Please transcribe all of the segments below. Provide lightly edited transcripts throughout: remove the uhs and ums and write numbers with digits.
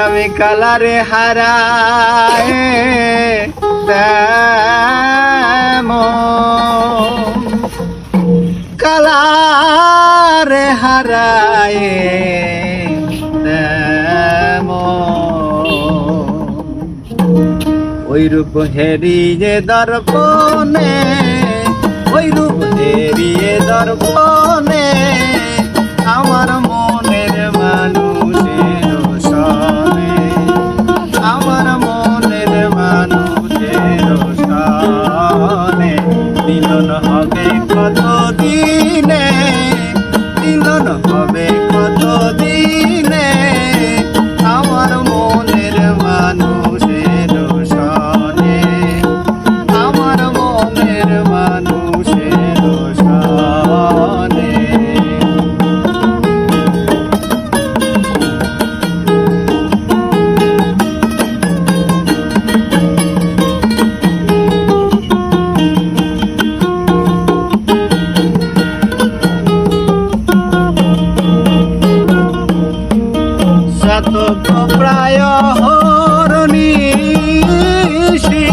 আমি কালারে হারায় কালারে হারায় ওই রূপ হেরিয়ে দর্পণে ওই রূপ হেরিয়ে দর্পণে আমার মনের মানুষের সনে আমার মনের মানুষের সনে মিলন হবে কত দিনে মিলন হবে কত দিনে আমার মনের মানুষের সনে আমার মনের মানুষের সনে প্রায় হরণীষি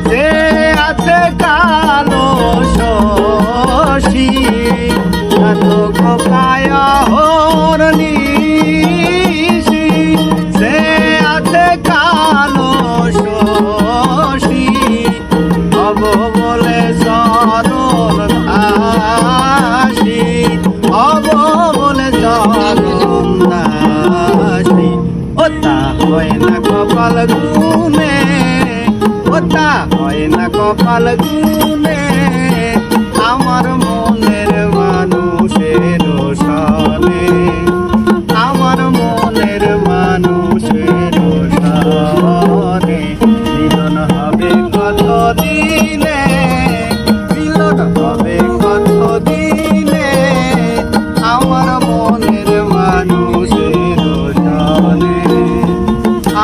সে আছে কালো শশী প্রায় হরণীষি সে আছে কালো শশী হব বলে সরল ভাষী হব বলে জগন্দাসী ওটা হয় না কপাল গুনে ওটা হয় না কপাল গুনে আমার মনের মানুষের সনে আমার মনের মানুষের সনে মিলন হবে কত দিনে মিলন হবে কত দিনে আমার মনের মানুষের সনে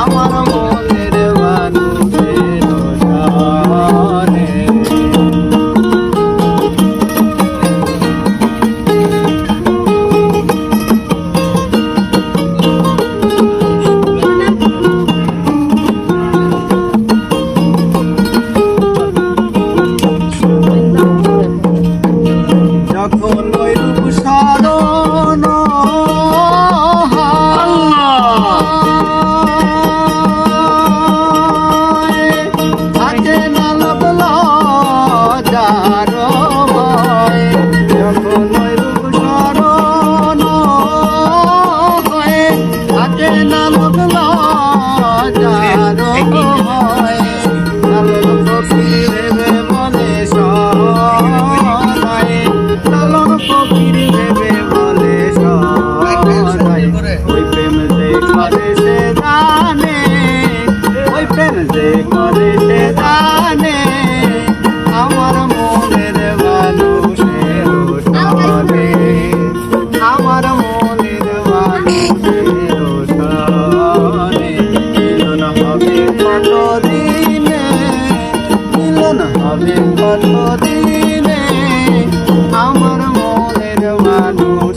আমার মনের মানুষের সনে যখন ওই রূপ স্মরণ থাকে না লাগল যার ভয় যখন ওই রূপ স্মরণ থাকে না লাগল যার ভয় ভেবে বলে সয় লালন ফকির ভেবে বলে সয় ওই প্রেম যে করে সে জানে ওই প্রেম যে করে সে জানে আমার মনের মানুষের সনে আমার মনের মানুষের সনে মিলন হবে কত দিনে মিলন হবে কত দিনে আমার মনের মানুষ